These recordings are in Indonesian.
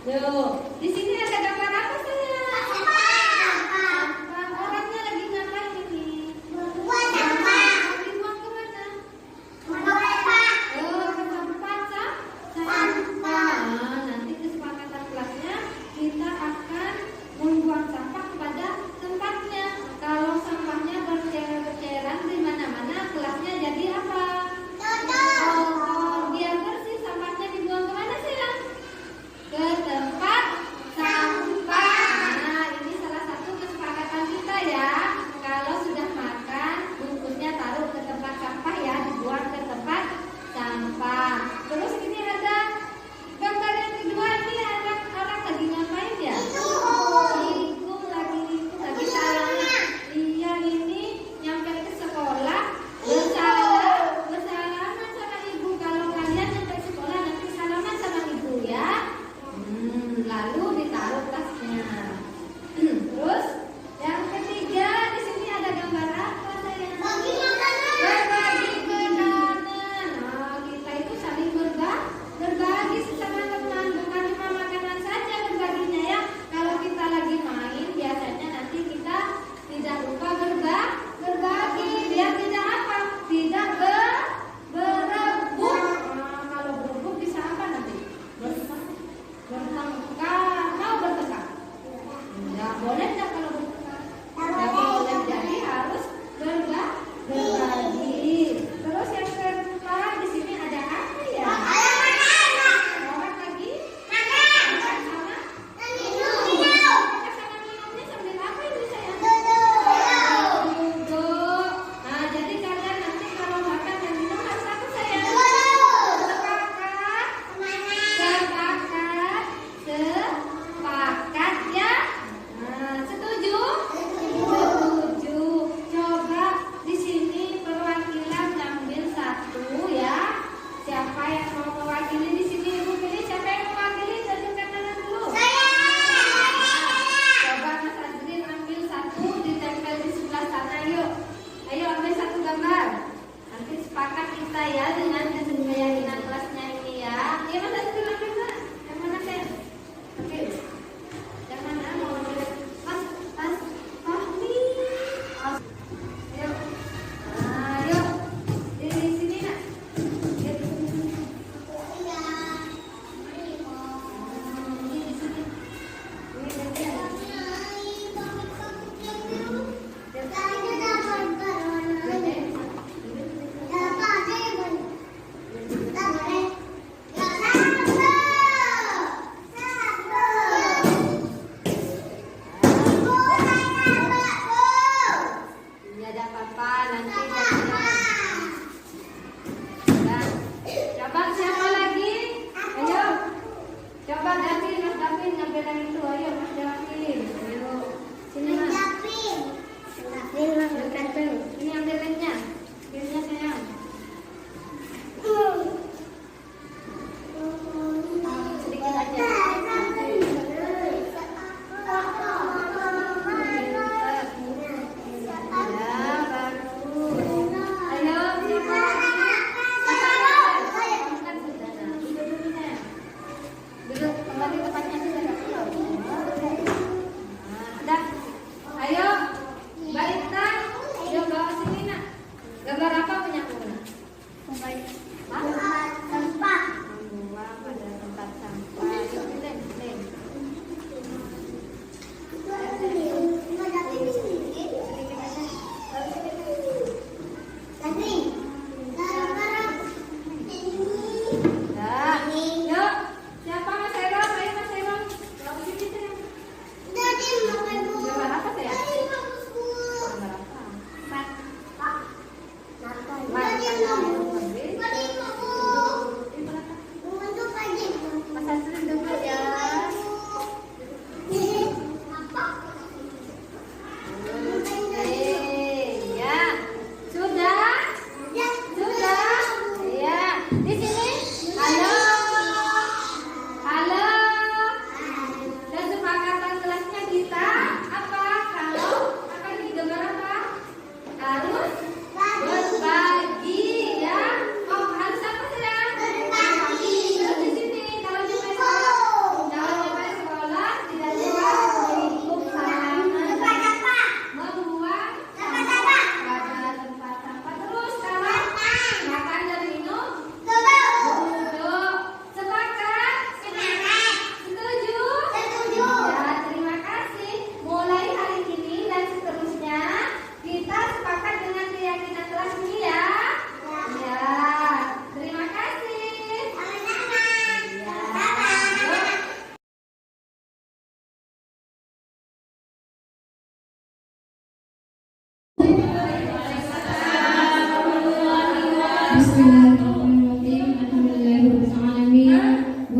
Tuh, di sini ada gambar apa sayang? Sampah. Orangnya lagi ngapain ini? Buang sampah. Dibuang kemana? Oh, ke tempat sampah. Nanti kesepakatan kelasnya kita akan membuang sampah kepada tempatnya. Kalau sampahnya berceceran di mana-mana, kelasnya jadi apa? Oh, biar bersih sampahnya dibuang kemana sayang? Ke tempat sampah.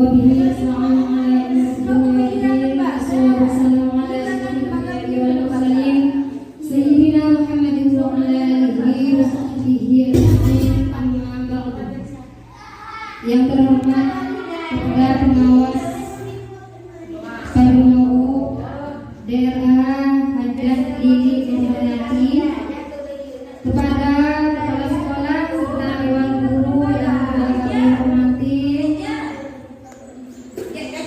وبه نستعين على أمور الدين والصلاة والسلام على أشرف الأنبياء والمرسلين سيدنا محمد وعلى آله وصحبه أجمعين أما بعد. Yang terhormat kepada pengawas Parunau Daerah Hajat Lili Indrayati, kepada kepala sekolah serta dewan guru yang telah kami hormati,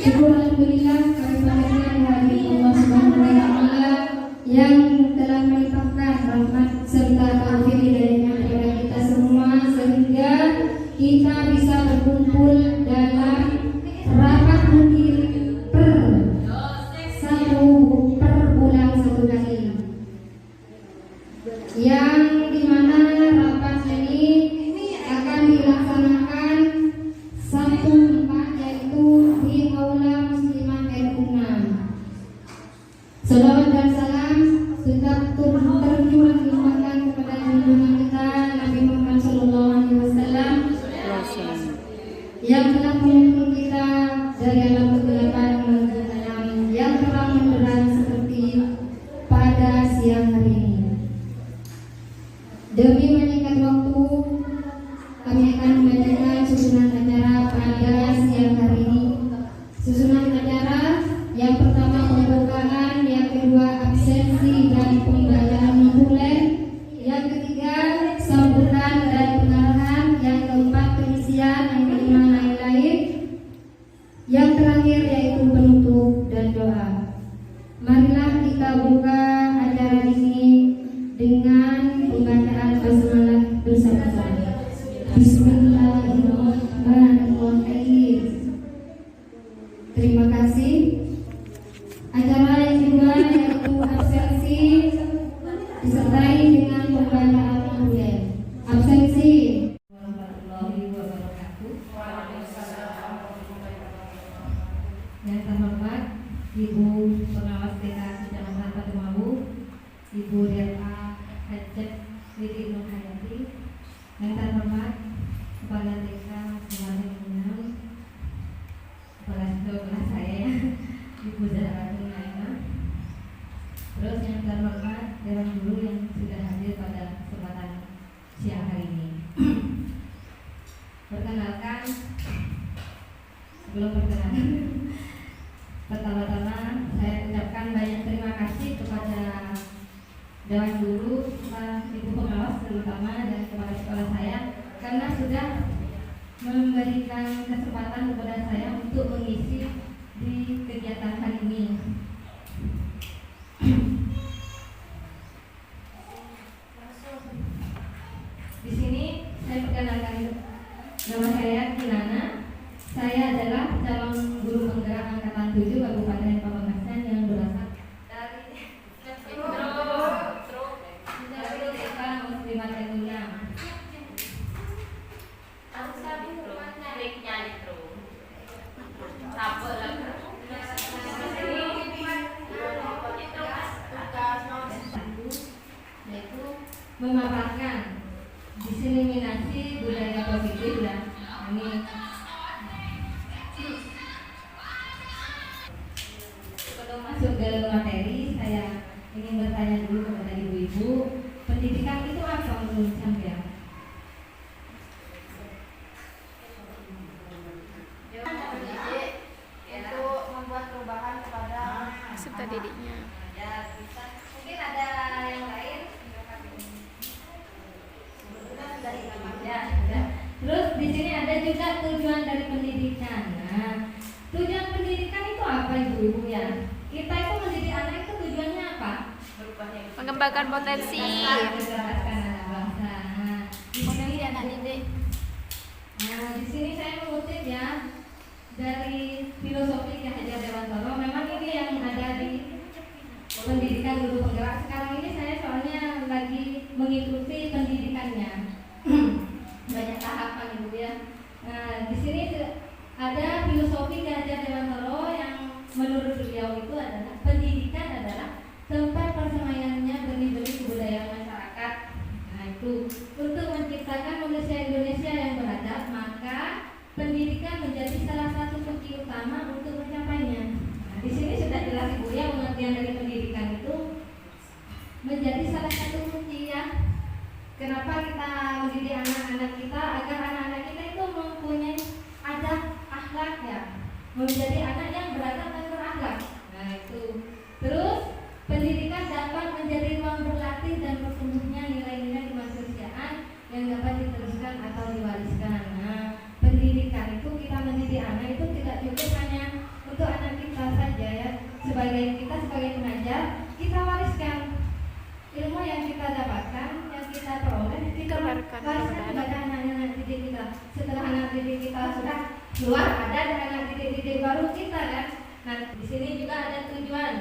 syukur alhamdulillah kami panjatkan kehadirat Allah Subhanahu wa taala yang telah melimpahkan rahmat serta taufik hidayahnya kepada kita semua sehingga kita bisa berkumpul dalam rapat menteri per bulan satu kali, yang dimana rapat ini akan dilaksanakan Sabtu 4, yaitu di Aula Muslimah R6. Salawat dan salam sudah terjun dilimpahkan kepada junjungan kita Nabi Muhammad SAW yang telah menuntun kita dari alam kegelapan menuju terang yang terang benderang seperti pada siang hari ini. Demi menyingkat waktu, kami akan membacakan susunan acara pada siang hari ini. Susunan acara yang pertama pembukaan, yang kedua absensi dan pembayaran tulen, yang ketiga sambutan dan pengarahan, yang keempat pengisian, yang kelima lain-lain, yang terakhir yaitu penutup dan doa. Marilah kita buka acara ini dengan pembacaan basmalah bersama-sama. Bismillahirrahmanirrahim. Terima kasih. Acara yang kedua yaitu absensi disertai dengan pembacaan tulen. Absensi. Warahmatullahi wabarakatuh. Yang terhormat Ibu Pengawas TK Kecamatan Padumawu, Ibu DLA Hajat Lili Nurhayati. Yang terhormat Kepala TK Selamat Menang, Kepala sekolah saya Ibu Zahra Naima. Terus yang terhormat dewan guru yang sudah hadir pada kesempatan siang hari ini. Perkenalkan, sebelum perkenalan, pertama-tama saya ucapkan banyak terima kasih kepada dewan guru, ibu pengawas terutama, dan kepala sekolah saya karena sudah memberikan kesempatan kepada saya untuk mengisi di kegiatan hari ini. Di sini saya perkenalkan nama saya Kinana. Saya adalah calon guru penggerak angkatan 7 Kabupaten Pamekasan yang berasal dari TK Muslimat R6. Yaitu memaparkan diseminasi budaya positif ya. Ini sebelum masuk ke materi, saya ingin bertanya dulu kepada ibu-ibu, pendidikan itu apa menurut sampean? Itu membuat perubahan kepada peserta didiknya. ya, bisa. Mungkin ada yang lain. Ya. Terus di sini ada juga tujuan dari pendidikan. Nah, tujuan pendidikan itu apa ibu-ibu ya? Kita itu mendidik anak itu tujuannya apa? Mengembangkan potensi. Mengembangkan anak bangsa. Nah, Potensi anak didik. Nah, di sini saya mengutip ya dari filosofi Ki Hajar Dewantara. Memang ini yang ada di pendidikan guru penggerak. Sekarang ini saya soalnya lagi mengikuti pendidikannya. Banyak tahapan ibu ya. Nah, di sini ada filosofi Ki Hajar Dewantara yang menurut beliau itu adalah pendidikan adalah tempat persemaiannya benih-benih kebudayaan masyarakat. Nah, itu untuk menciptakan manusia Indonesia yang beradab, maka pendidikan menjadi salah satu kunci menjadi anak yang beradab dan berakhlak. Nah itu. Terus pendidikan dapat menjadi ruang berlatih dan bertumbuhnya nilai-nilai kemanusiaan yang dapat diteruskan atau diwariskan. Nah, pendidikan itu kita mendidik anak itu tidak cukup hanya untuk anak kita saja ya. Kita sebagai pengajar, kita wariskan ilmu yang kita dapatkan, yang kita peroleh, kita wariskan kepada anak-anak didik kita. Setelah anak didik kita sudah keluar, ada anak didik baru kita kan. Nah, di sini juga ada tujuan.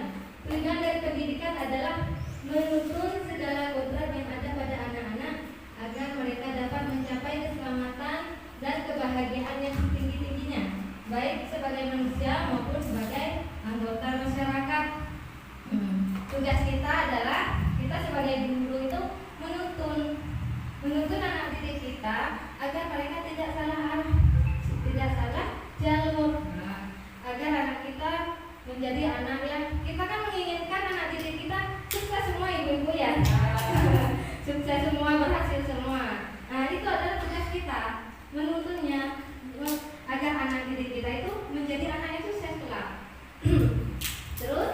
Tujuan dari pendidikan adalah menuntun segala kodrat yang ada pada anak-anak agar mereka dapat mencapai keselamatan dan kebahagiaan yang setinggi-tingginya, baik sebagai manusia maupun sebagai anggota masyarakat. Tugas kita adalah kita sebagai guru itu menuntun anak didik kita agar mereka tidak salah arah, tidak salah jalur. Agar anak kita menjadi anak yang kita kan menginginkan anak didik kita sukses semua ibu-ibu ya. Sukses semua, berhasil semua. Nah itu adalah tugas kita, menuntunnya agar anak didik kita itu menjadi anak yang sukses kelak. Terus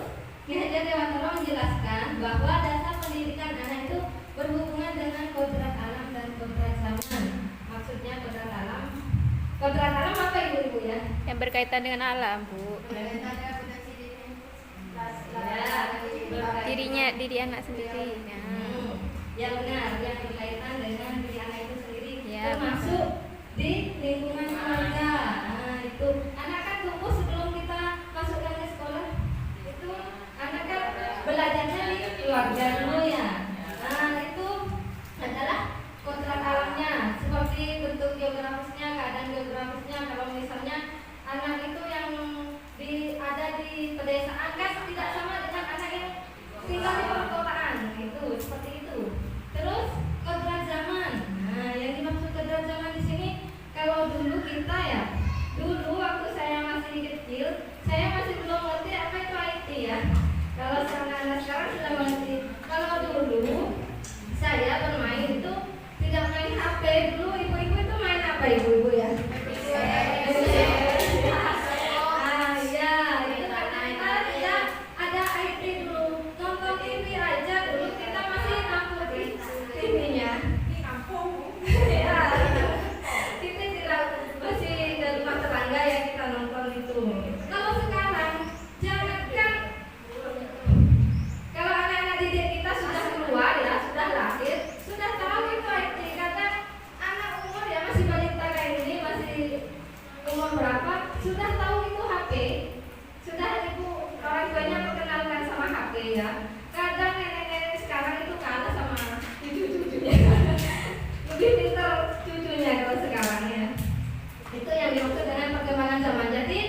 Ki Hajar Dewantara menjelaskan bahwa dasar pendidikan anak itu berhubungan dengan kodrat alam dan kodrat zaman. Maksudnya kodrat alam apa ibu-ibu ya? Yang berkaitan dengan alam, Bu. Diri anak sendiri. Ya benar, yang berkaitan dengan diri anak itu sendiri, ya, termasuk di lingkungan keluarga. Nah itu anak kan tumbuh sebelum kita masukkan ke sekolah. Itu anak kan belajarnya di keluarga dulu ya. Nah itu adalah kodrat alamnya, seperti bentuk geografisnya, keadaan geografisnya. Kalau misalnya anak itu yang ada di pedesaan kan tidak sama dengan anak yang tinggal di perkotaan, gitu, seperti itu. Terus kodrat zaman. Nah, yang dimaksud kodrat zaman di sini, kalau dulu kita ya, dulu waktu saya masih kecil, saya masih belum ngerti apa itu IT ya. Kalau anak-anak sekarang sudah mengerti. Kalau dulu saya bermain itu tidak main HP. Dulu ibu-ibu itu main apa ibu-ibu ya? Sudah tahu itu HP, sudah ibu orang tuanya perkenalkan sama HP ya. Kadang nenek-nenek sekarang itu kalah sama cucu-cucunya. Lebih pintar cucunya kalau sekarang ya. Itu yang dimaksud dengan perkembangan zaman. Jadi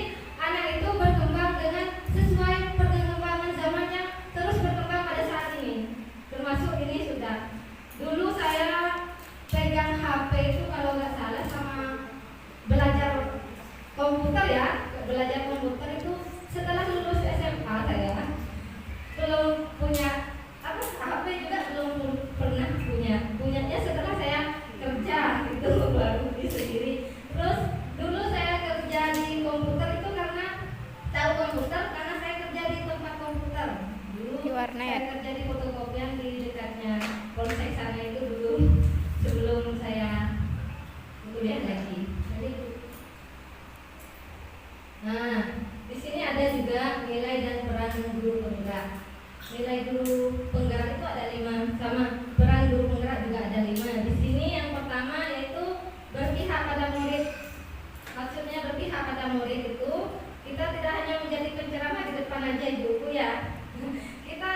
anak itu berkembang dengan sesuai perkembangan zamannya, terus berkembang pada saat ini. Termasuk ini sudah. Dulu saya pegang HP itu kalau nggak salah sama belajar komputer ya, belajar komputer itu setelah lulus SMA saya belum punya HP juga belum pernah punyanya setelah saya kerja itu baru beli sendiri. Terus dulu saya kerja di komputer itu karena tahu komputer karena saya kerja di tempat komputer dulu. Di warnet. Saya kerja di fotokopian di dekatnya Polsek sana itu dulu sebelum saya kuliah lagi. Nah, di sini ada juga nilai dan peran guru penggerak. Nilai guru penggerak itu ada 5, sama peran guru penggerak juga ada 5. Di sini yang pertama yaitu berpihak pada murid. Maksudnya berpihak pada murid itu kita tidak hanya menjadi penceramah di depan aja ibu ya. Kita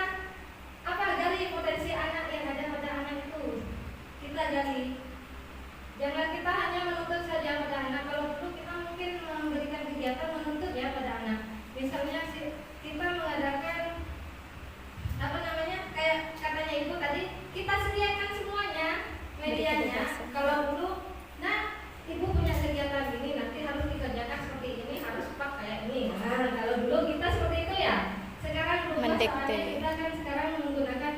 gali potensi anak yang ada pada anak itu. Kita gali. Jangan kita hanya menuntut saja pada anak. Kalau dulu kita mungkin memberikan kegiatan menuntut ya pada anak. Misalnya kita mengadakan kayak katanya ibu tadi, kita sediakan semuanya medianya. Kalau dulu, nah ibu punya kegiatan ini nanti harus dikerjakan seperti ini, harus pak kayak ini. Nah kalau dulu kita seperti itu ya. Sekarang berubah soalnya kita kan sekarang menggunakan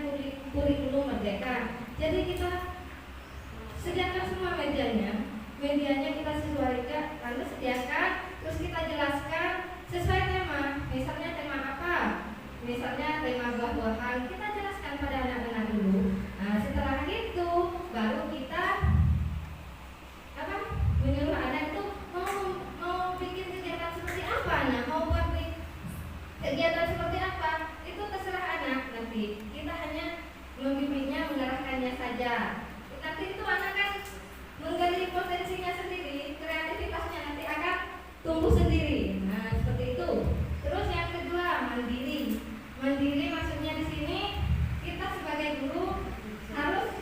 kurikulum merdeka. Jadi kita sediakan semua medianya kita sesuaikan, lalu sediakan, terus kita jelaskan Mandiri maksudnya di sini kita sebagai guru harus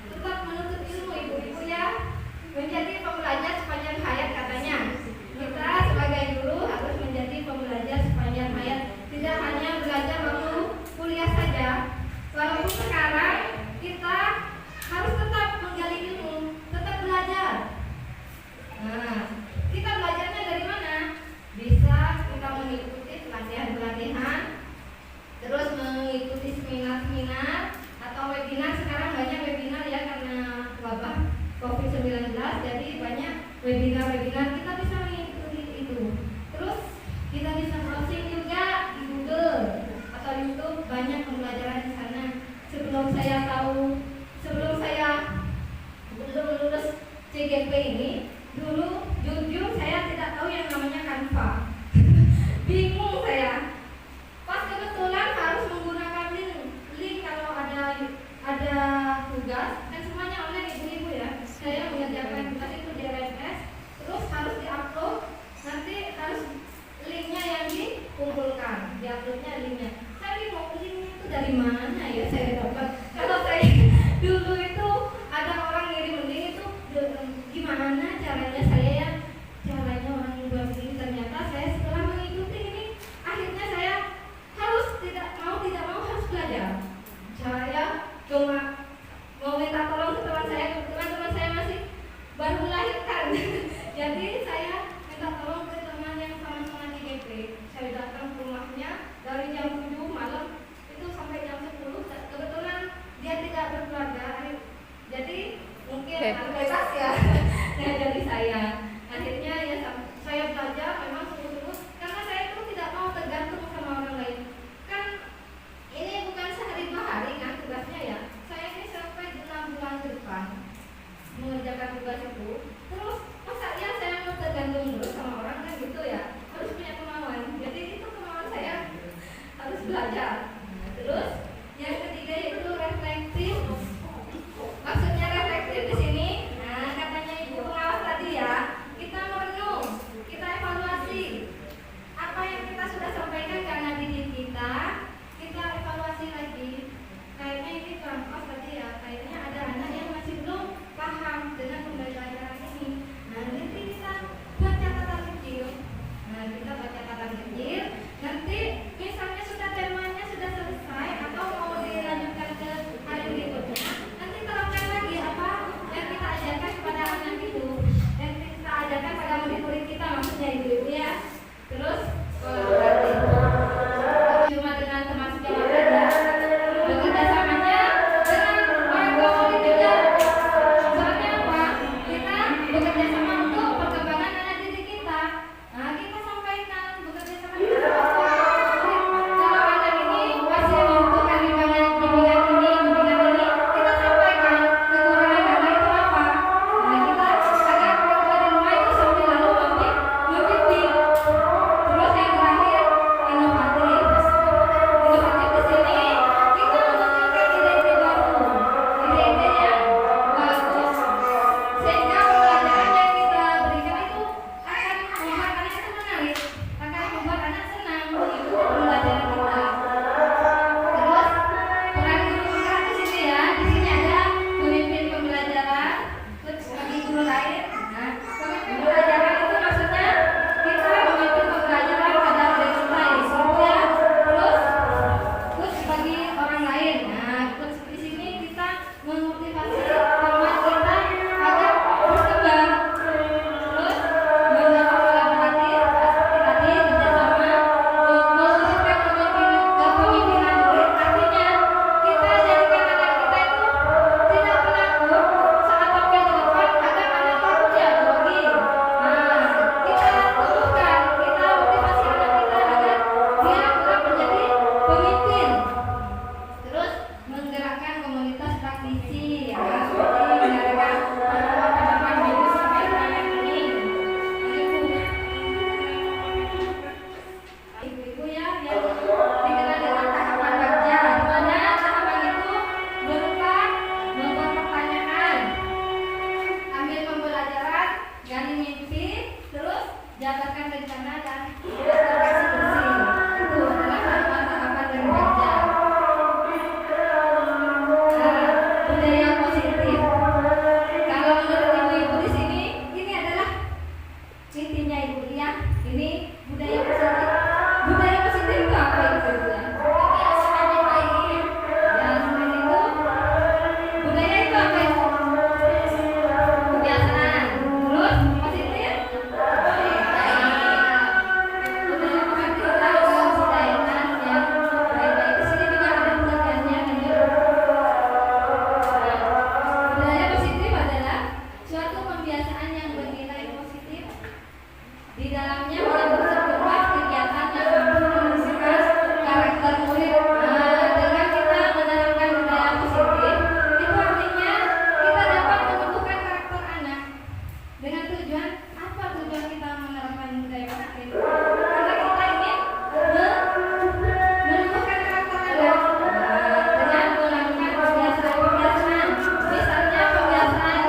tetap menuntut ilmu, ibu-ibu ya, menjadi pembelajar sepanjang hayat katanya. Kita sebagai guru harus menjadi pembelajar sepanjang hayat, tidak hanya belajar waktu kuliah saja. Walaupun sekarang kita harus tetap menggali ilmu, tetap belajar. Nah, kita belajarnya dari mana? Bisa kita mengikuti pelatihan-pelatihan, terus mengikuti seminar-seminar atau webinar. Sekarang banyak webinar ya, karena wabah COVID-19, jadi banyak webinar-webinar, kita bisa mengikuti itu. Terus kita bisa browsing juga di Google atau YouTube, banyak pembelajaran di sana. Sebelum saya belum lulus CGP ini, dulu jujur saya tidak tahu yang namanya Canva. Bingung saya. Pas kebetulan harus menggunakan link kalau ada tugas, kan semuanya online ibu-ibu ya. Saya mengerjakan tugas itu di RMS, terus harus diupload, nanti harus linknya yang dikumpulkan, diuploadnya linknya. Saya bingung linknya itu dari mana ya saya dapat. Kalau saya dulu itu ada orang ngirim link itu gimana caranya saya ya, caranya orang buat ini. Ternyata saya setelah mengikuti ini, akhirnya saya harus tidak mau harus belajar. Saya cuma mau minta tolong ke teman saya, kebetulan teman saya masih baru melahirkan. Jadi saya minta tolong ke teman yang sama-sama di GP. Saya datang ke rumahnya dari jam 7 malam itu sampai jam 10. Kebetulan dia tidak berkeluarga, jadi mungkin bebas ya. Nah, jadi saya akhirnya ya saya belajar memang sungguh-sungguh, karena saya itu tidak mau tergantung sama orang lain. Kan ini bukan sehari 2 hari kan tugasnya ya. Saya ini sampai 6 bulan ke depan mengerjakan tugas itu. Terus masa ya saya mau tergantung terus sama orang, kan gitu ya. Harus punya kemauan. Jadi itu kemauan saya, harus belajar. Terus yang ketiga yaitu reflektif. Maksudnya reflektif di sini, nah katanya ibu pengawas tadi ya, kita merenung, kita evaluasi apa yang kita sudah sampaikan karena didik kita evaluasi lagi. Kayaknya ini kurang pas tadi ya, kayaknya ada anak yang masih belum paham dengan pembelajaran ini. Nah nanti kita buat catatan kecil. Nanti misalnya sudah temanya sudah selesai atau mau dilanjutkan ke hari berikutnya, nanti terangkan lagi apa yang kita ajarkan kepada anak itu, yang kita ajarkan pada murid-murid kita, maksudnya ibu-ibu ya. Terus kolaboratif, cuma dengan teman sejawat saja, bekerja samanya dengan orang tua murid juga. Soalnya apa? Kita bekerja sama untuk perkembangan anak didik kita. Nah, kita sampaikan bekerja sama kita. Kalau anak ini masih membutuhkan bimbingan ini, kita sampaikan kekurangan anak itu apa. Nah, kita agar orang tua di rumah itu sambil lalu membimbing. Terus yang terakhir, inovatif. Inovatif di sini kita memunculkan ide-ide baru, ide-ide yang bagus, sehingga pembelajaran yang kita berikan itu akan membuat anak itu menarik, akan membuat anak senang mengikuti pembelajaran kita. Terus peran guru penggerak di sini ya, di sini ada pemimpin pembelajaran, terus bagi guru lain. Nah, pemimpin pembelajaran itu maksudnya kita memimpin pembelajaran pada murid kita ya. Terus bagi orang lain. Nah, terus di sini kita memotivasi teman kita agar berkembang. Terus menjaga kolaboratif, seperti tadi kerjasama, mewujudkan kepemimpinan murid. Artinya kita jadikan anak kita itu tidak penakut saat tampil di depan agar anak itu dia grogi. Nah, kita tumbuhkan, kita motivasi anak kita agar dia kelak menjadi pemimpin. Terus menggerakkan komunitas praktisi ya, seperti mengadakan tahapan minggu sampai bulan ini. Ibu-ibu ya, yang dikenal dengan tahapan kerja, di mana tahapan itu berupa membuat pertanyaan, ambil pembelajaran, gali mimpi, terus jabarkan rencana dan organisasi bersih. Itu adalah tahapan Ini budaya positif. Budaya positif itu apa itu ya? Kebiasaan yang baik. Ya, selain itu budaya itu apa itu? Kebiasaan. Terus positif? Baik. Budaya positif itu adalah budaya yang baik-baik. Di sini juga ada pengertiannya kan ya? Budaya positif adalah suatu kebiasaan yang bernilai positif. Di dalamnya mengandung sejumlah kegiatan yang mampu menunjukkan karakter murid. Dengan kita menerapkan budaya positif, itu artinya kita dapat menumbuhkan karakter anak. Dengan tujuan apa tujuan kita menerapkan budaya positif? Karena kita ingin menumbuhkan karakter anak. Dengan melakukan kebiasaan-kebiasaan, misalnya kebiasaan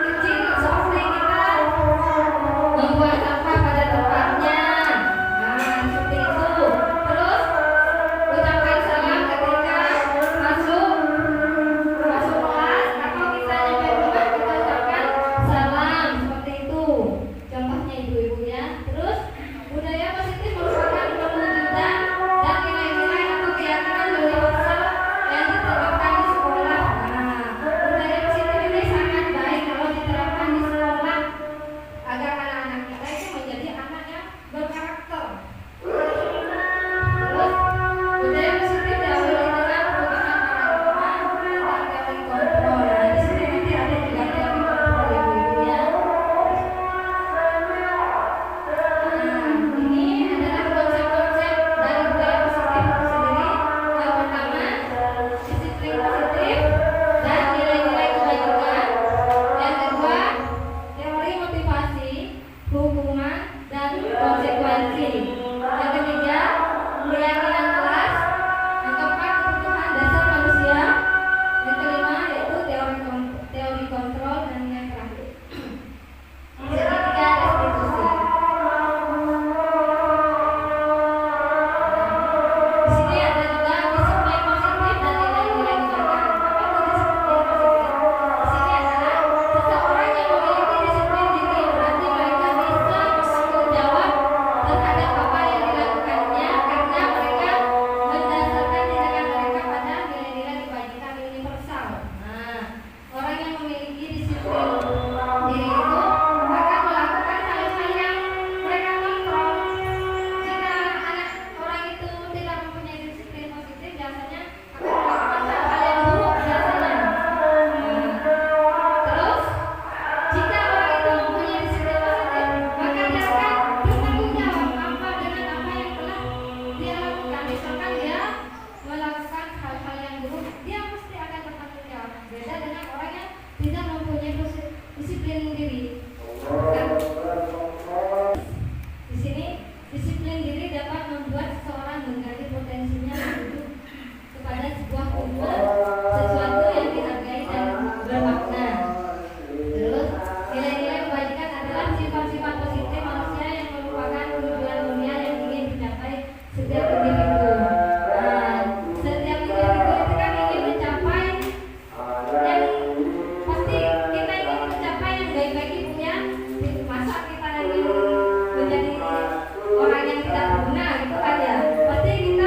kecil seperti kita membuang sampah pada tempatnya. Seperti itu. Terus ucapkan salam ketika masuk kelas atau kita nyampe rumah kita ucapkan salam seperti itu. Contohnya ibu-ibu ya. Terus budaya positif merupakan pemwujudan dan nilai-nilai atau keyakinan universal yang diterapkan di sekolah. Budaya positif ini sangat baik kalau diterapkan di sekolah agar anak-anak kita itu menjadi anak yang berkarakter. Terus budaya positif diawali dengan perubahan paradigma dan teori kontrol. Di sini nanti ada juga teori kontrol ibu-ibu ya. Ini adalah konsep-konsep dari budaya positif itu sendiri. Yang pertama, disiplin positif dan nilai-nilai kebajikan. Yang kedua, teori motivasi, hukuman, dan konsekuensi. Yang ketiga, keyakinan kelas. Yang keempat, kebutuhan dasar manusia. Yang kelima, yaitu teori kontrol, dan yang terakhir, segitiga restitusi. Di sini ada juga disiplin positif dan nilai-nilai kebajikan. Apa itu disiplin positif? Di sini adalah seseorang yang memiliki disiplin diri, berarti mereka bisa bertanggung jawab terhadap apa yang dilakukannya karena mereka mendasarkan tindakan mereka pada nilai-nilai kebajikan universal. Orang yang memiliki disiplin diri itu akan melakukan hal-hal yang mereka kontrol. Jika anak orang itu tidak mempunyai disiplin positif, biasanya akan melakukan hal-hal yang buruk biasanya. Terus, jika orang itu mempunyai disiplin positif, maka dia akan bertanggung jawab apa dengan apa yang telah dia lakukan. Misalkan dia melakukan hal-hal yang buruk, dia pasti akan bertanggung jawab. Beda dengan orang yang tidak mempunyai disiplin diri. Di sini disiplin diri dapat membuat seseorang menggali potensinya menuju kepada sebuah tujuan, sesuatu yang dihargai dan bermakna. Terus nilai-nilai kebajikan adalah sifat-sifat positif manusia yang merupakan tujuan dunia yang ingin dicapai setiap individu. Setiap individu itu kan ingin mencapai yang pasti kita ingin mencapai yang baik-baik ibu ya. Masa kita ingin menjadi orang yang tidak berguna gitu kan ya. Pasti kita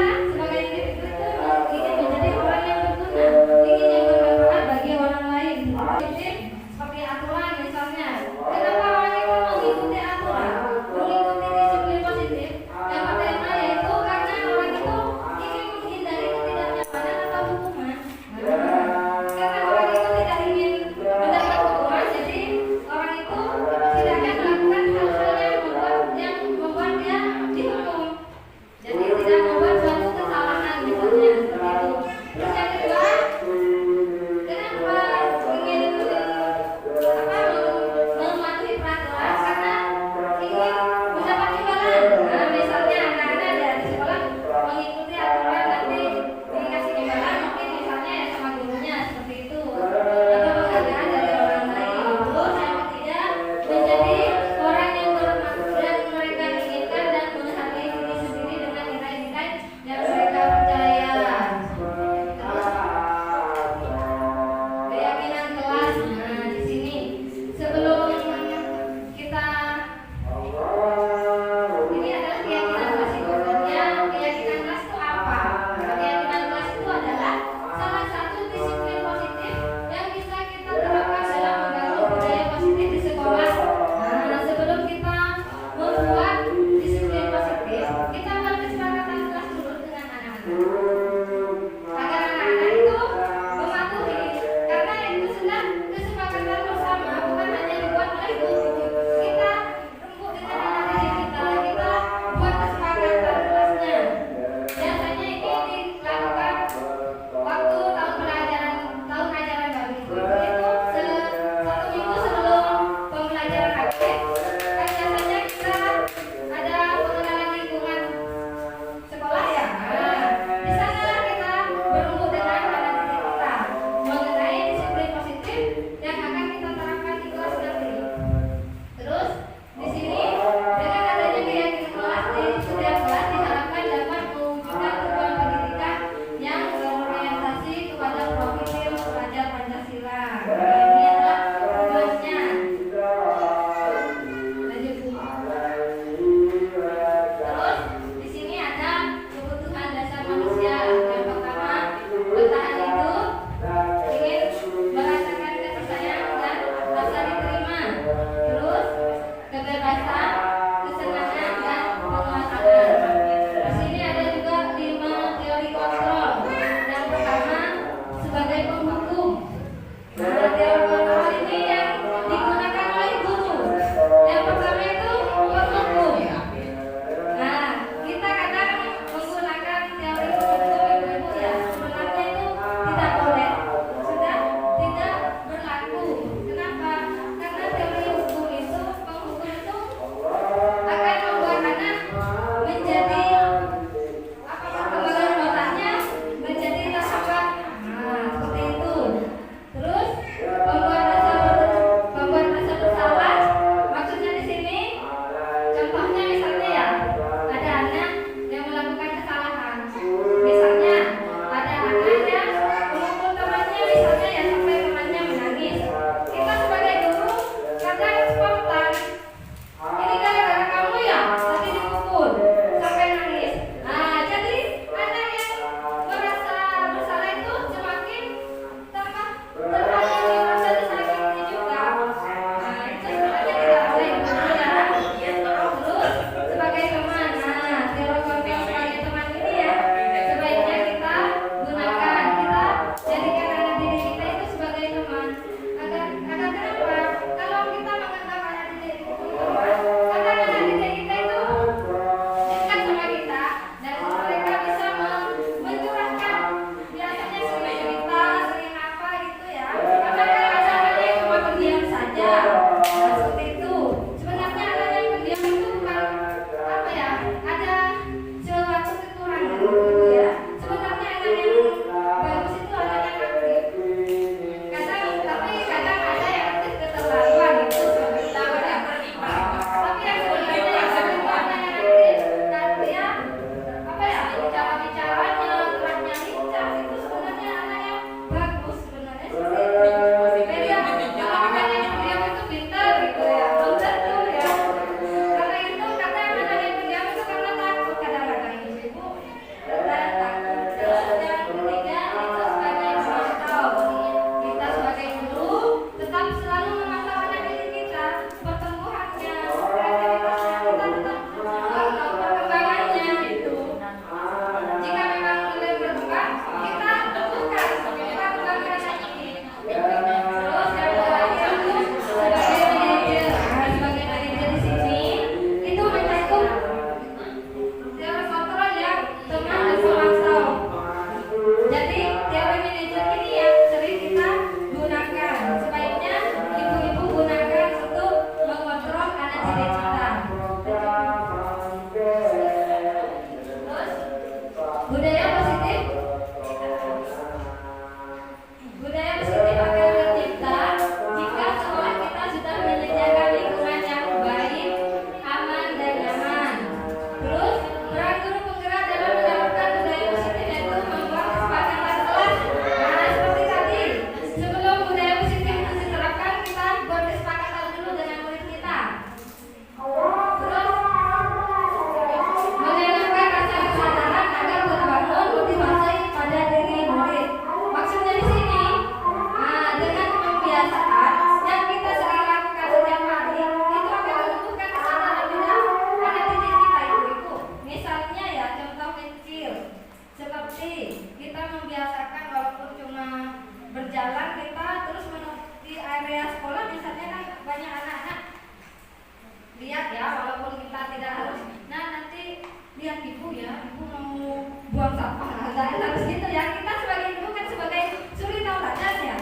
membuang sampah. Nah, harus gitu ya. Kita sebagai guru kan sebagai suri tauladan ya.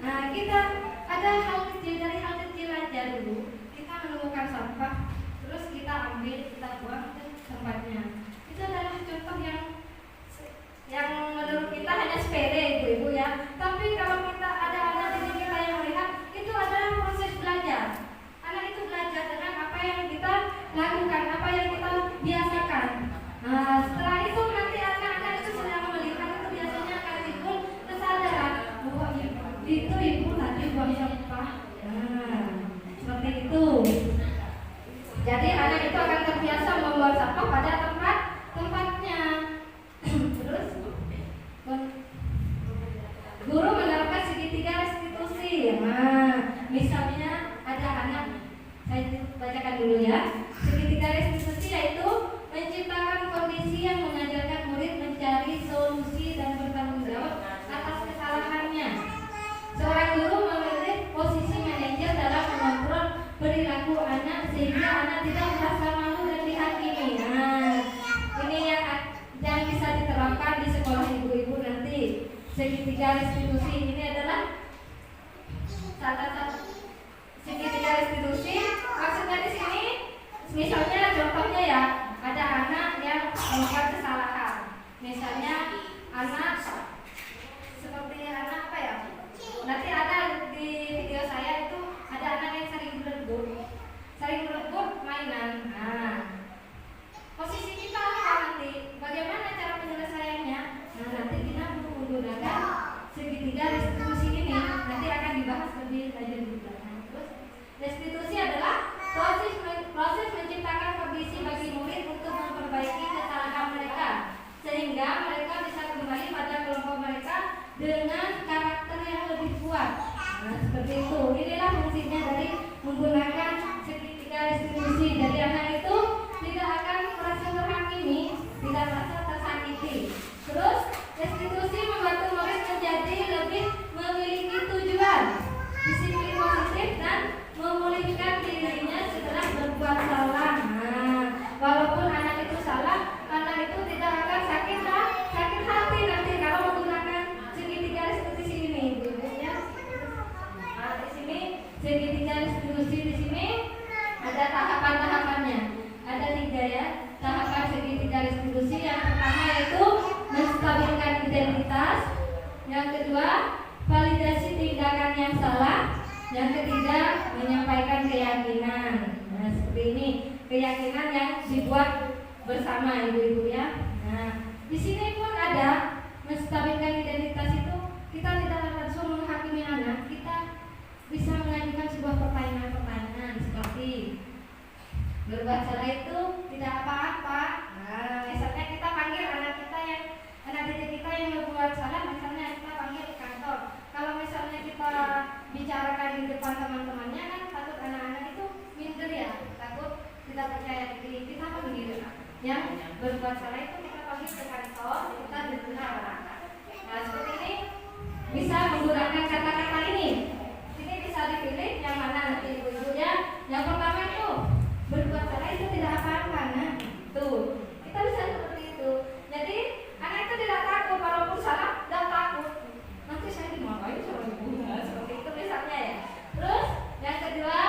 Nah, kita ada hal kecil, dari hal kecil aja dulu. Kita menemukan sampah, terus kita ambil, kita buang ke tempatnya. Itu adalah contoh yang menurut kita hanya sepele ibu-ibu ya. Tapi kalau kita ada anak didik kita yang melihat, itu adalah proses belajar. Anak itu belajar dengan apa yang kita lakukan, apa yang kita biasakan. Nah, setelah itu nanti anak-anak itu sedang melihat, itu biasanya akan timbul kesadaran bahwa itu ibu tadi buang sampah. Nah, seperti itu. Jadi anak itu akan terbiasa membuang sampah pada tempatnya. Terus guru menerapkan segitiga restitusi. Nah, misalnya ada anak, saya bacakan dulu ya. Segitiga restitusi yaitu menciptakan kondisi yang mengajarkan murid mencari solusi dan bertanggung jawab atas kesalahannya. Seorang guru memilih posisi manajer dalam mengontrol perilaku anak sehingga anak tidak merasa malu dan dihakimi. Nah, ini yang bisa diterapkan di sekolah ibu-ibu nanti. Segitiga restitusi ini adalah salah satu segitiga restitusi. Maksudnya di sini, misalnya contohnya ya, ada anak yang melakukan kesalahan. Misalnya anak seperti anak apa ya? Nanti ada di video saya itu ada anak yang sering berebut mainan. Nah, posisi kita apa nanti? Bagaimana cara penyelesaiannya? Nah, nanti kita menggunakan segitiga restitusi ini. Nanti akan dibahas lebih lanjut di belakang. Terus restitusi adalah proses menciptakan kondisi bagi murid untuk memperbaiki kesalahan mereka sehingga mereka bisa kembali pada kelompok mereka dengan karakter yang lebih kuat. Nah, seperti itu. Inilah fungsinya dari menggunakan segitiga restitusi. Jadi anak itu tidak akan merasa terhakimi, tidak merasa tersakiti. Terus restitusi membantu murid menjadi lebih memiliki tujuan, disiplin positif dan memulihkan dirinya setelah berbuat salah. Nah, walaupun anak itu salah, anak itu tidak akan sakit hati nanti kalau menggunakan segitiga restitusi ini, ibu ya. Nah, di sini segitiga restitusi di sini ada tahapan-tahapannya. Ada 3 ya, tahapan segitiga restitusi. Yang pertama yaitu menstabilkan identitas. Yang kedua, validasi tindakan yang salah. Yang ketiga, menyampaikan keyakinan. Nah, seperti ini, keyakinan yang dibuat bersama ibu-ibu ya. Nah, di sini pun ada menstabilkan identitas itu. Kita tidak langsung menghakimi anak, kita bisa mengajukan sebuah pertanyaan-pertanyaan seperti berbuat salah itu tidak apa-apa. Nah, misalnya kita panggil anak didik kita yang berbuat salah, misalnya kita panggil ke kantor. Kalau misalnya kita bicarakan di depan teman-temannya, kan takut anak-anak itu minder ya, takut tidak percaya diri. Kita panggil yang berbuat salah itu kita panggil ke kantor, kita dengar anak-anak. Nah, seperti ini bisa menggunakan kata-kata ini. Ini bisa dipilih yang mana nanti ibu-ibu ya. Yang pertama itu berbuat salah itu tidak apa-apa. Nah, tuh kita bisa seperti itu. Jadi anak itu tidak takut, walaupun salah tidak takut. Nanti saya dimarahin sama ibu. Nah, seperti itu misalnya ya. Terus yang kedua,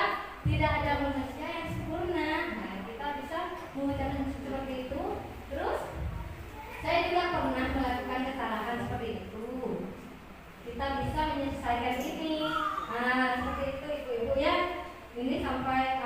tidak ada manusia yang sempurna. Nah, kita bisa mengucapkan seperti itu. Terus saya juga pernah melakukan kesalahan seperti itu. Kita bisa menyelesaikan ini. Nah, seperti itu ibu-ibu ya. Ini sampai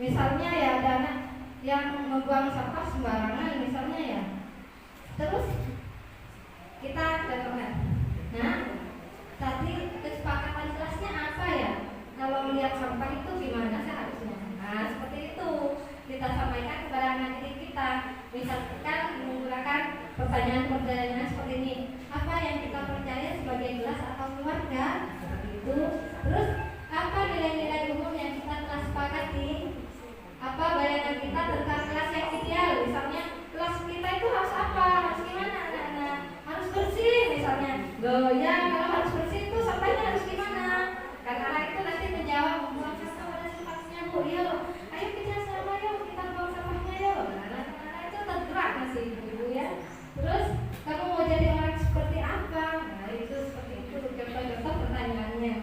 Misalnya ya ada anak yang membuang sampah sembarangan misalnya ya. Terus kita dengarkan. Nah, tadi kesepakatan kelasnya apa ya? Kalau melihat sampah itu gimana seharusnya? Nah, seperti itu kita sampaikan kepada anak didik kita. Misalkan menggunakan pertanyaan-pertanyaan seperti ini. Apa yang kita percaya sebagai kelas atau keluarga? Seperti itu. Terus apa nilai-nilai umum yang kita telah sepakati? Apa bayangan kita tentang kelas yang ideal? Misalnya kelas kita itu harus apa? Harus gimana anak-anak? Harus bersih misalnya. Loh ya, kalau harus bersih itu sampahnya harus gimana? Karena anak itu nanti menjawab membuang sampah pada tempatnya. Bu, yuk, ayo kita sama yuk, kita buang sampahnya yuk. Nah, anak-anak itu tergerak masih ibu ya. Terus kamu mau jadi orang seperti apa? Nah, itu seperti itu contoh-contoh pertanyaannya.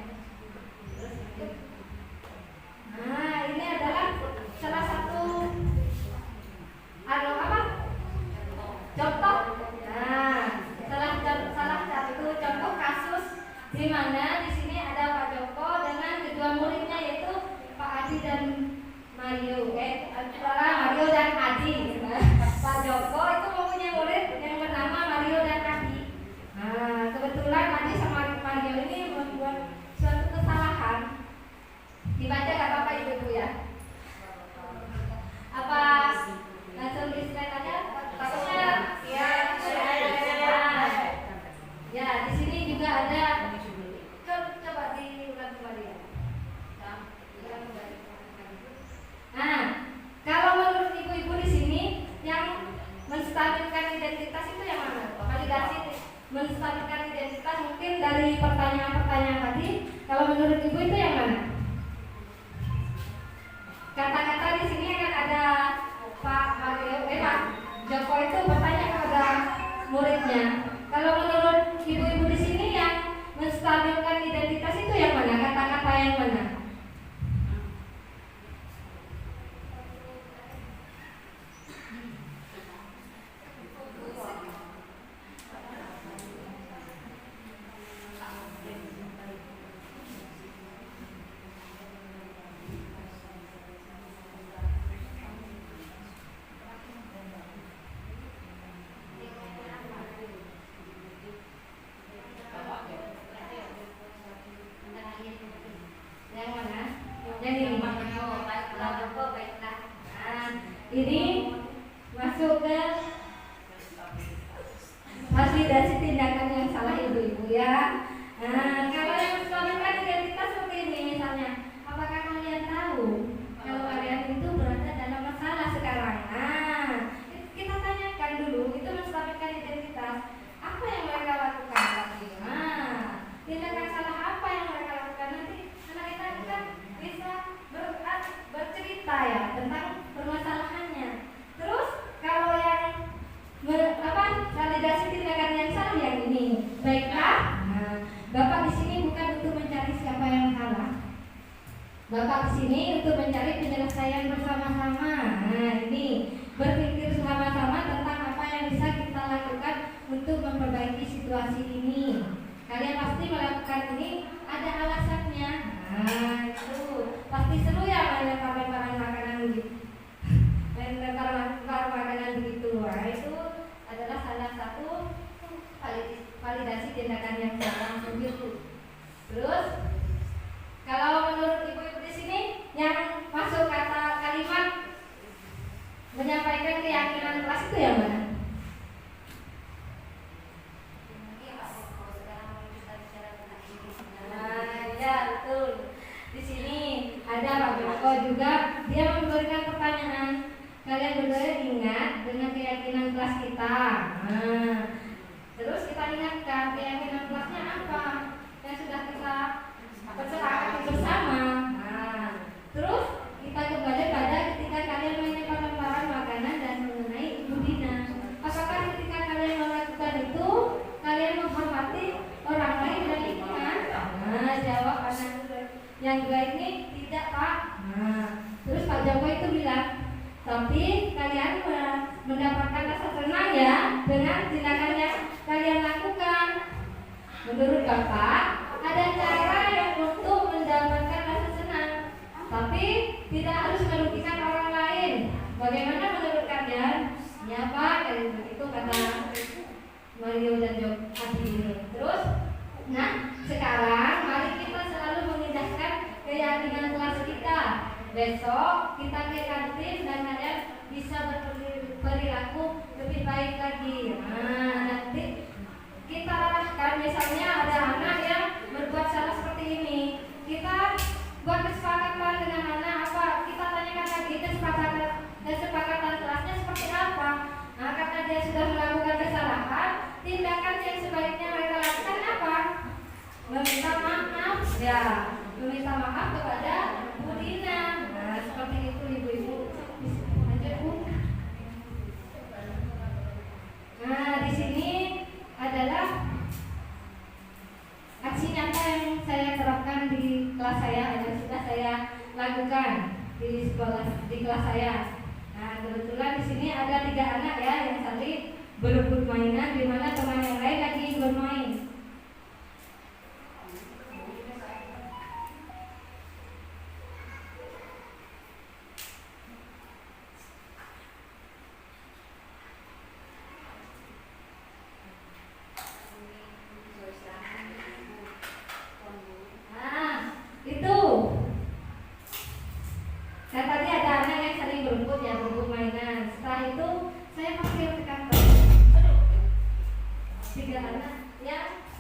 Terus itu. Nah, ini adalah salah satu apa? Contoh. Nah, salah satu contoh kasus di mana di sini ada Pak Joko dengan kedua muridnya yaitu Pak Adi dan Mario. Mario dan Adi. Pak Joko itu mempunyai murid yang bernama Mario dan Adi. Nah, kebetulan Adi sama Mario ini membuat suatu kesalahan. Dibaca gak apa-apa ibu-ibu ya? Apa langsung di slide aja? Takutnya ya. Ya, di sini juga ada. Coba diulang kembali ya. Nah, kalau menurut ibu-ibu di sini yang menstabilkan identitas itu yang mana? Validasi menstabilkan identitas mungkin dari pertanyaan-pertanyaan tadi. Kalau menurut ibu itu yang mana? Kata-kata di sini akan ada Pak Joko itu bertanya kepada muridnya. Kalau menurut ibu-ibu di sini yang menstabilkan identitas itu yang mana? Kata-kata yang mana? Yang mana? Yang ini. Nah, ini masuk ke validasi tindakan yang salah ibu-ibu ya. Nah, kalau yang menstabilkan identitas seperti ini misalnya, apakah kalian tahu kalau kalian itu berada dalam masalah sekarang? Nah, kita tanyakan dulu, itu menstabilkan identitas. Apa yang mereka lakukan tadi? Nah, tindakan salah apa yang mereka lakukan nanti? Anak kita kan bisa bercerita ya tentang permasalahannya. Terus kalau yang validasi tindakan yang salah yang ini, baiklah. Nah, Bapak di sini bukan untuk mencari siapa yang salah. Bapak di sini untuk mencari penyelesaian bersama-sama. Nah, ini berpikir sama-sama tentang apa yang bisa kita lakukan untuk memperbaiki situasi ini. Kalian pasti melakukan ini ada alasannya. Nah, itu pasti seru ya lempar makanan begitu. Lempar makanan begitu. Nah, itu adalah salah satu validasi tindakan yang salah begitu. Terus kalau menurut ibu-ibu di sini yang masuk kata kalimat menyampaikan keyakinan kelas itu yang mana? Nah, ya betul. Di sini ada Pak Joko juga, dia memberikan pertanyaan. Kalian berdua ingat dengan keyakinan kelas kita. Nah, terus kita ingatkan keyakinan kelasnya apa yang sudah kita sepakati bersama. Nah, terus kita kembali pada ketika kalian melempar-lemparan makanan dan mengenai Ibu Dina. Apakah ketika kalian melakukan itu kalian menghormati orang lain dan lingkungan? Nah, jawab anak yang dua ini tidak, Pak. Nah, terus Pak Joko itu bilang, tapi kalian mendapatkan rasa senang ya dengan tindakan yang kalian lakukan. Menurut Bapak, ada cara yang untuk mendapatkan rasa senang, tapi tidak harus merugikan Bagaimana menurut kalian? Ya Pak, itu kata Mario dan Adi ini. Terus, nah sekarang mari kita selalu mengindahkan keyakinan kelas kita. Besok kita ke kantin dan kalian bisa berperilaku lebih baik lagi. Nah, nanti kita arahkan, misalnya ada anak yang berbuat salah seperti ini, kita buat kesepakatan dengan anak apa? Kita tanyakan lagi kesepakatan kelasnya seperti apa. Nah, karena dia sudah melakukan kesalahan, tindakan yang sebaiknya mereka lakukan apa? Meminta maaf, ya, meminta maaf kepada Bu Dina. Nah, seperti itu ibu-ibu. Lanjut Bu. Nah, di sini adalah aksi nyata yang saya terapkan di kelas saya, yang sudah saya lakukan di kelas saya. Nah, kebetulan di sini ada 3 anak ya yang saling berebut mainan, di mana teman yang lain lagi bermain.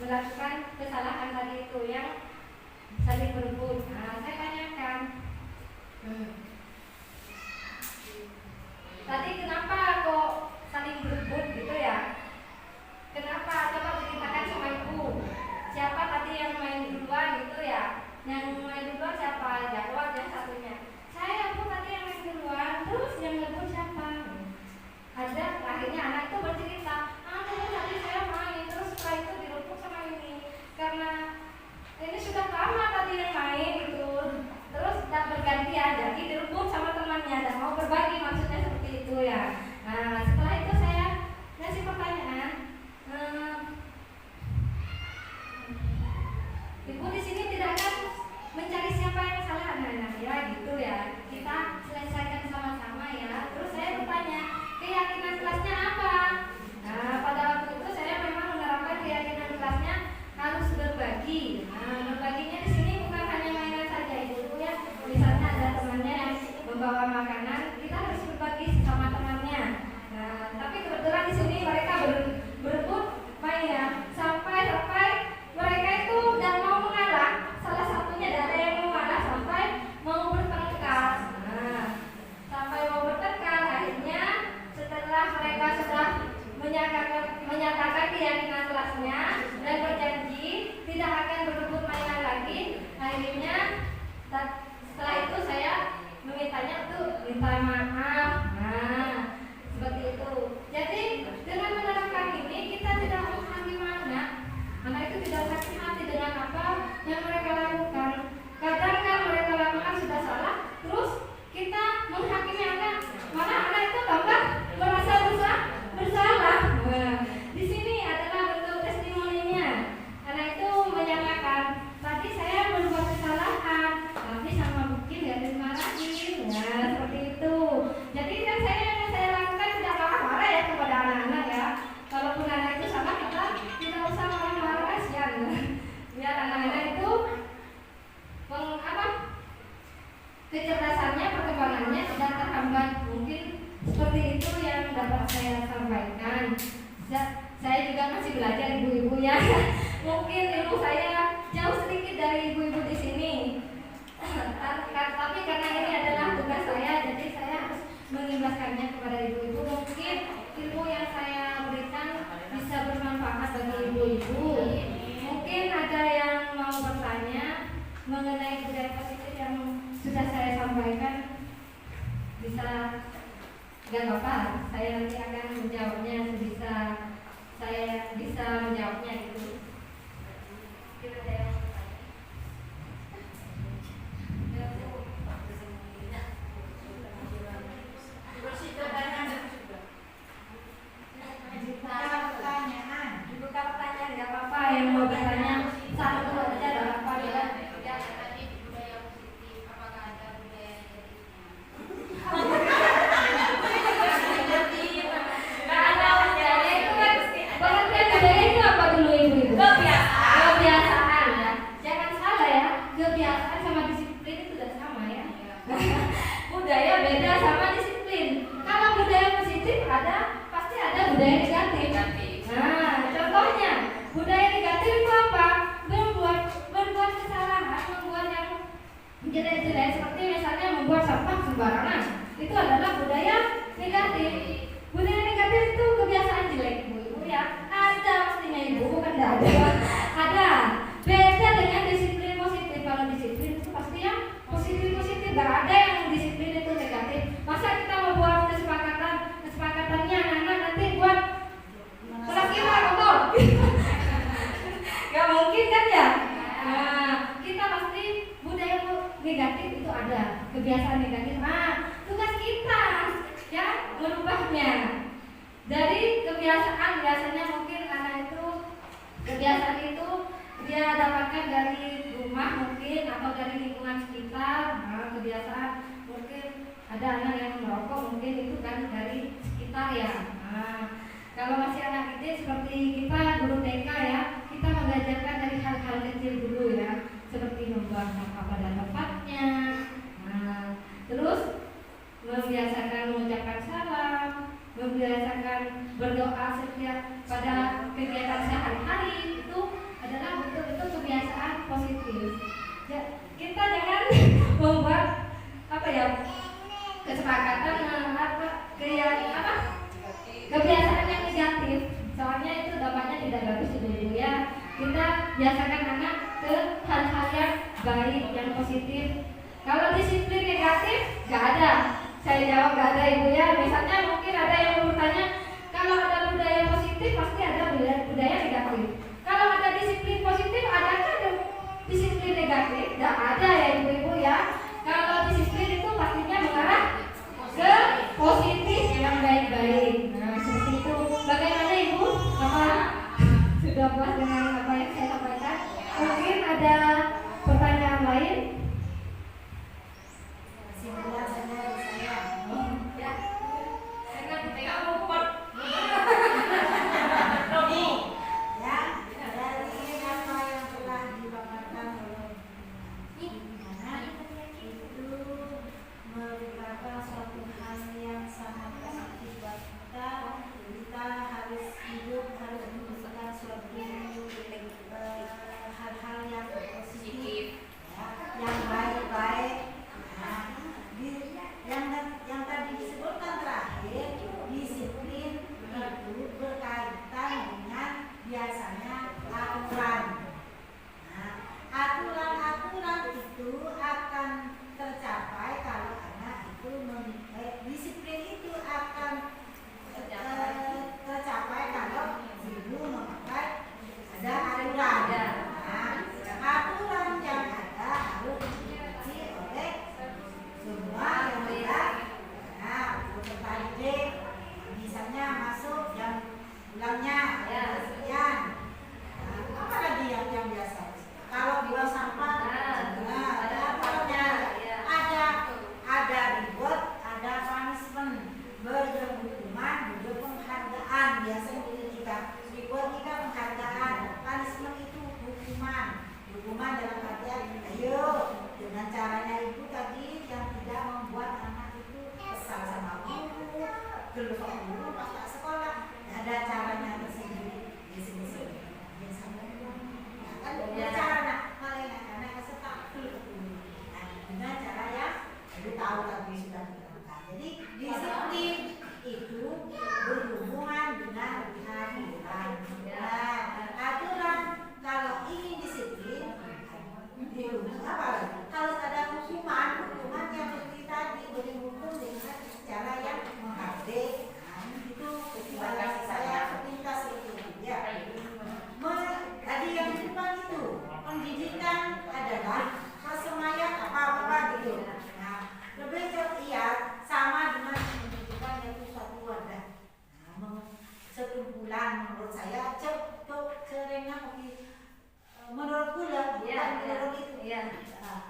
Melakukan kesalahan tadi itu yang saling berebut. Nah, saya tanyakan, tadi kenapa kok saling berebut gitu ya? Kenapa? Coba ceritakan sama ibu. Siapa tadi yang main duluan gitu ya? Yang main duluan siapa? Jawab yang satunya. Saya Bu tadi yang main duluan. Terus yang berebut siapa? Ada. Akhirnya anak itu bercerita, tadi saya main, terus setelah itu direbut sama ini. Karena ini sudah lama tadi yang main gitu. Terus tak bergantian, jadi direbut sama temannya dan mau berbagi, maksudnya seperti itu ya. Nah, setelah itu saya ngasih pertanyaan, ibu di sini tidak akan mencari siapa yang salah, nah ya gitu ya. Kita selesaikan sama-sama ya. Terus saya bertanya, keyakinan kelasnya apa? Nah, pada waktu itu saya memang menerapkan keyakinan kelasnya harus berbagi. Nah, berbaginya di sini bukan hanya mainan saja ibu ya. Misalnya ada temannya yang membawa makanan, kita harus berbagi sama temannya. Nah, tapi kebetulan di sini mereka berebut mainan sampai mereka itu dan mau mengalah. Salah satunya ada yang mau mengalah sampai mau bertengkar. Nah, sampai mau bertengkar, akhirnya setelah mereka sudah menyatakan keyakinan kelasnya dan berjanji tidak akan berebut mainan lagi, akhirnya setelah itu saya memintanya untuk minta maaf. Nah, seperti itu. Jadi dengan menerapkan ini kita tidak menghakimi anak itu tidak sakit hati dengan apa yang mereka lakukan. Kadang kan mereka lakukan sudah salah, terus kita menghakimi anak, malah anak itu tambah merasa bersalah. Nah, di sini adalah bentuk testimoninya. Anak itu menyatakan, tadi saya berbuat kesalahan, tapi sama mungkin ya dimarahin. Nah, seperti itu. Jadi kan saya lakukan tidak marah-marah ya kepada anak-anak ya. Kalaupun anak itu sama, kita tidak usah marah-marah kasihan. Biar anak-anak itu kecerdasannya, perkembangannya tidak terhambat. Mungkin seperti itu yang dapat saya sampaikan. Saya juga masih belajar ibu-ibu ya. Mungkin ilmu saya jauh sedikit dari ibu-ibu di sini. Tapi karena ini adalah tugas saya, jadi saya harus mengimbaskannya kepada ibu-ibu. Mungkin ilmu yang saya berikan bisa bermanfaat bagi ibu-ibu. Mungkin ada yang mau bertanya mengenai budaya positif yang sudah saya sampaikan, bisa. Gak apa-apa, saya nanti akan menjawabnya sebisa saya bisa menjawabnya itu. Kita ada yang bertanya. membuang sampah sembarangan. Itu adalah budaya negatif. Budaya negatif itu kebiasaan jelek ibu ya. Ada pastinya ibu, bukan tidak ada. Ada. Beda dengan disiplin positif. Kalau disiplin itu pasti yang positif. Gak ada yang disiplin itu negatif. Masa kita membuat kesepakatannya anak-anak nanti buat kelas kita kotor. Gak mungkin kan ya? Nah, kita pasti budaya negatif itu ada, kebiasaan negatif. Tugas kita ya merubahnya. Dari kebiasaan biasanya mungkin anak itu kebiasaan itu dia dapatkan dari rumah mungkin atau dari lingkungan sekitar. Kebiasaan mungkin ada anak yang merokok mungkin itu kan dari sekitar ya. Kalau masih anak kecil seperti kita guru TK ya, kita mengajarkan dari hal-hal kecil dulu ya, seperti membuang sampah pada tempatnya. Terus membiasakan mengucapkan salam, membiasakan berdoa setiap pada kegiatan sehari-hari. Itu adalah betul-betul kebiasaan positif. Ya, kita jangan membuat kesepakatan kebiasaan yang negatif. Soalnya itu dampaknya tidak bagus ibu ya. Kita biasakan anak ke hal-hal yang baik, yang positif. Kalau disiplin negatif, gak ada. Saya jawab gak ada ibu ya. Misalnya mungkin ada yang bertanya, kalau ada budaya positif pasti ada budaya negatif. Kalau ada disiplin positif, adakah ada disiplin negatif? Gak ada ya ibu-ibu ya. Kalau disiplin itu pastinya mengarah ke positif yang baik-baik. Nah seperti itu. Bagaimana ibu? Sudah puas dengan apa yang saya sampaikan? Mungkin ada pertanyaan lain?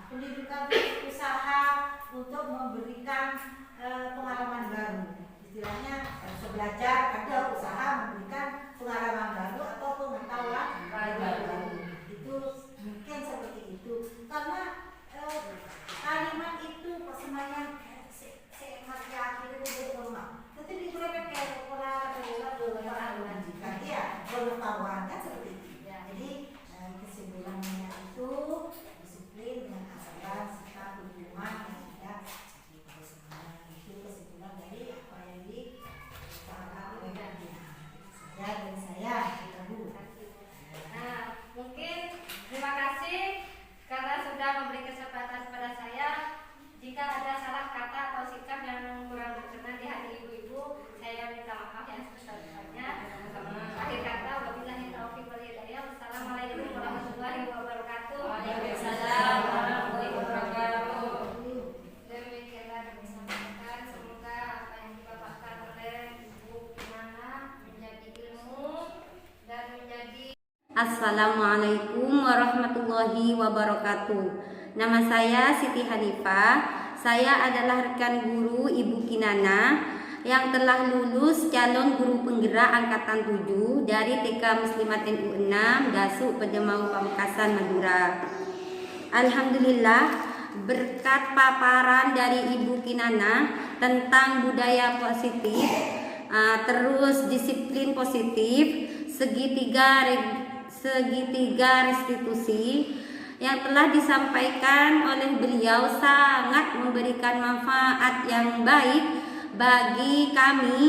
Pendidikan usaha untuk memberikan pengalaman baru. Istilahnya belajar ada usaha memberikan pengalaman baru atau pengetahuan baru. Itu mungkin seperti itu. Karena kalimat itu persemaian masih akhirnya untuk rumah. Tetapi di mereka kayak pola lanjutkan ya pengetahuan kan seperti itu. Jadi kesimpulannya itu disiplin dengan asalan sikap hukuman yang tidak Assalamualaikum warahmatullahi wabarakatuh. Nama saya Siti Hanifah. Saya adalah rekan guru Ibu Kinana yang telah lulus calon guru penggerak angkatan 7 dari TK Muslimat NU 6 Dasuk Pedemau Pamekasan Madura. Alhamdulillah, berkat paparan dari Ibu Kinana tentang budaya positif, terus disiplin positif, segitiga restitusi yang telah disampaikan oleh beliau sangat memberikan manfaat yang baik bagi kami,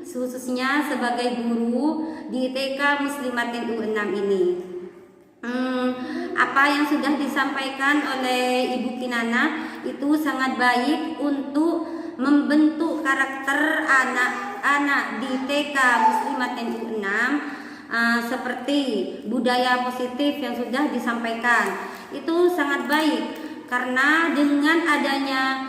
khususnya sebagai guru di TK Muslimat NU 6 ini. Apa yang sudah disampaikan oleh Ibu Kinana itu sangat baik untuk membentuk karakter anak-anak di TK Muslimat NU 6, seperti budaya positif yang sudah disampaikan. Itu sangat baik karena dengan adanya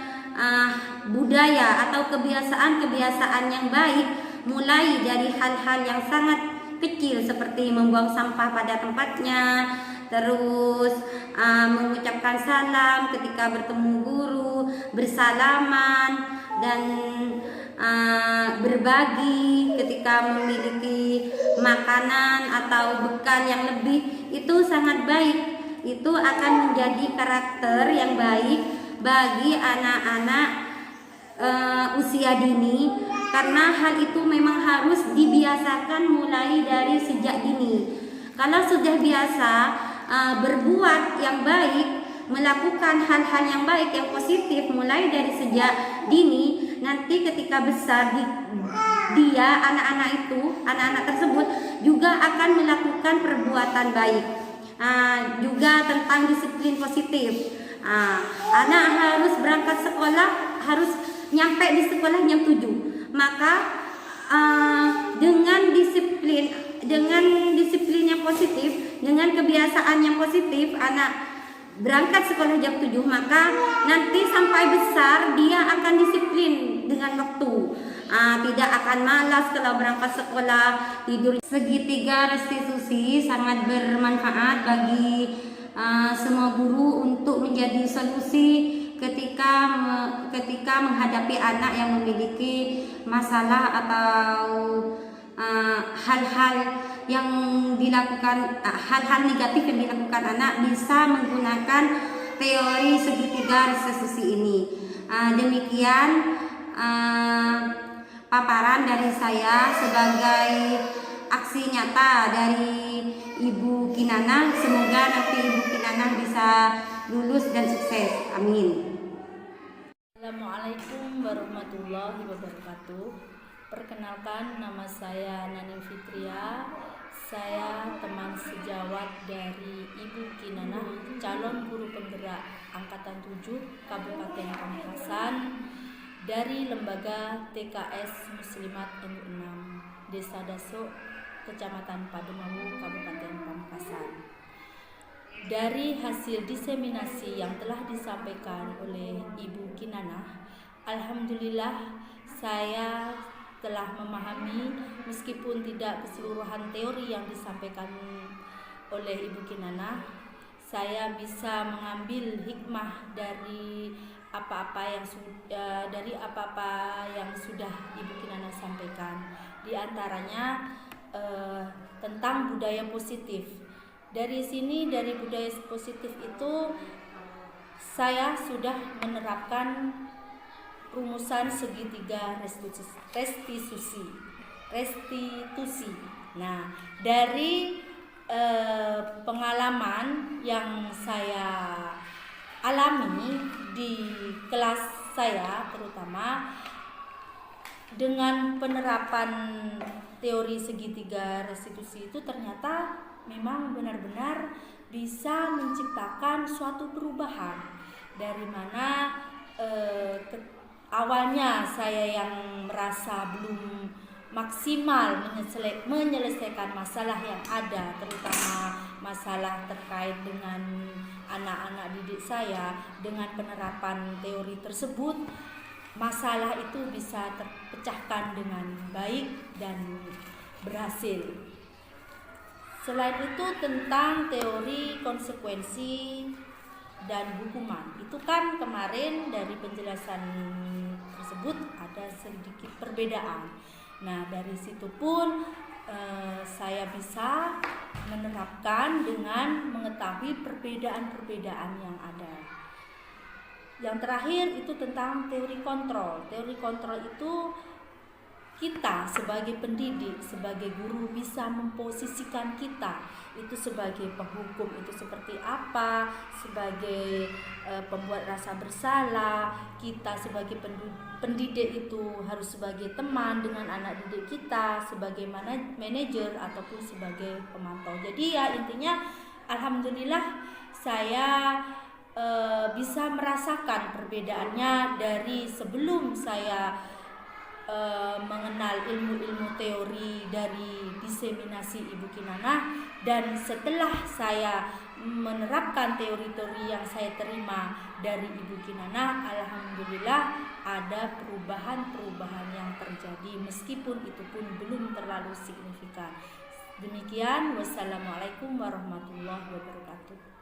budaya atau kebiasaan-kebiasaan yang baik, mulai dari hal-hal yang sangat kecil seperti membuang sampah pada tempatnya, terus mengucapkan salam ketika bertemu guru, bersalaman, dan berbagi ketika memiliki makanan atau bekal yang lebih, itu sangat baik. Itu akan menjadi karakter yang baik bagi anak-anak usia dini, karena hal itu memang harus dibiasakan mulai dari sejak dini. Kalau sudah biasa berbuat yang baik, melakukan hal-hal yang baik, yang positif mulai dari sejak dini, nanti ketika besar dia anak-anak tersebut juga akan melakukan perbuatan baik. Juga tentang disiplin positif. Anak harus berangkat sekolah, harus nyampe di sekolah jam 7. Maka dengan disiplin yang positif, dengan kebiasaan yang positif, anak berangkat sekolah jam 7, maka nanti sampai besar dia akan disiplin dengan waktu. Tidak akan malas kalau berangkat sekolah, tidur. Segitiga restitusi sangat bermanfaat bagi semua guru untuk menjadi solusi ketika menghadapi anak yang memiliki masalah atau hal-hal yang dilakukan, hal-hal negatif yang dilakukan anak, bisa menggunakan teori segitiga restitusi ini. Demikian paparan dari saya sebagai aksi nyata dari Ibu Kinana. Semoga nanti Ibu Kinana bisa lulus dan sukses. Amin. Assalamualaikum warahmatullahi wabarakatuh. Perkenalkan, nama saya Naning Fitria. Saya teman sejawat dari Ibu Kinana, calon guru penggerak angkatan 7 Kabupaten Pamekasan dari Lembaga TKS Muslimat NU 6 Desa Dasuk, Kecamatan Pademau, Kabupaten Pamekasan. Dari hasil diseminasi yang telah disampaikan oleh Ibu Kinana, alhamdulillah saya telah memahami, meskipun tidak keseluruhan teori yang disampaikan oleh Ibu Kinana. Saya bisa mengambil hikmah dari apa-apa yang sudah Ibu Kinana sampaikan. Di antaranya tentang budaya positif. Dari budaya positif itu saya sudah menerapkan rumusan segitiga restitusi. Nah, dari pengalaman yang saya alami di kelas saya, terutama dengan penerapan teori segitiga restitusi itu, ternyata memang benar-benar bisa menciptakan suatu perubahan, dari mana awalnya saya yang merasa belum maksimal menyelesaikan masalah yang ada, terutama masalah terkait dengan anak-anak didik saya. Dengan penerapan teori tersebut, masalah itu bisa terpecahkan dengan baik dan berhasil. Selain itu tentang teori konsekuensi dan hukuman. Itu kan kemarin dari penjelasan tersebut ada sedikit perbedaan. Nah, dari situ pun saya bisa menerapkan dengan mengetahui perbedaan-perbedaan yang ada. Yang terakhir itu tentang teori kontrol. Teori kontrol itu kita sebagai pendidik, sebagai guru bisa memposisikan kita itu sebagai penghukum itu seperti apa, sebagai pembuat rasa bersalah. Kita sebagai pendidik itu harus sebagai teman dengan anak didik kita, sebagai manajer ataupun sebagai pemantau. Jadi ya intinya alhamdulillah saya bisa merasakan perbedaannya dari sebelum saya mengenal ilmu-ilmu teori dari diseminasi Ibu Kinanah, dan setelah saya menerapkan teori-teori yang saya terima dari Ibu Kinanah, alhamdulillah ada perubahan-perubahan yang terjadi meskipun itu pun belum terlalu signifikan. Demikian, wassalamualaikum warahmatullahi wabarakatuh.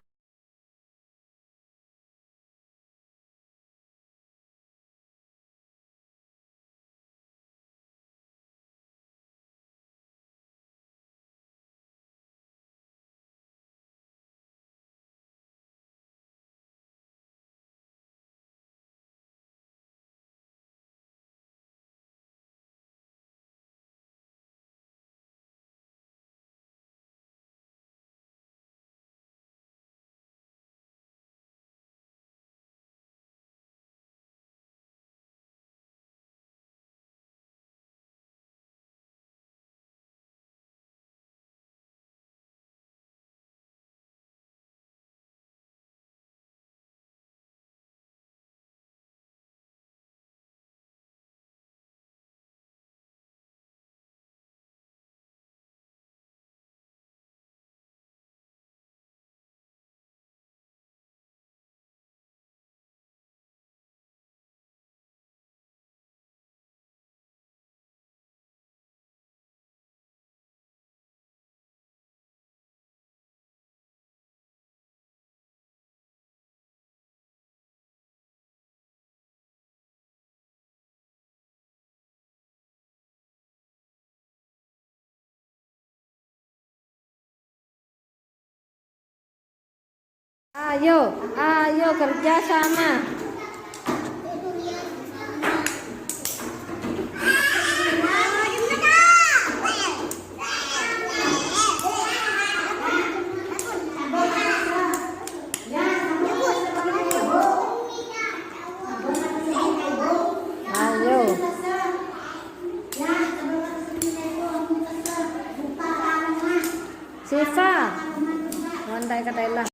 Ayo kerja sama. Ayo. Siva, wantai katailah.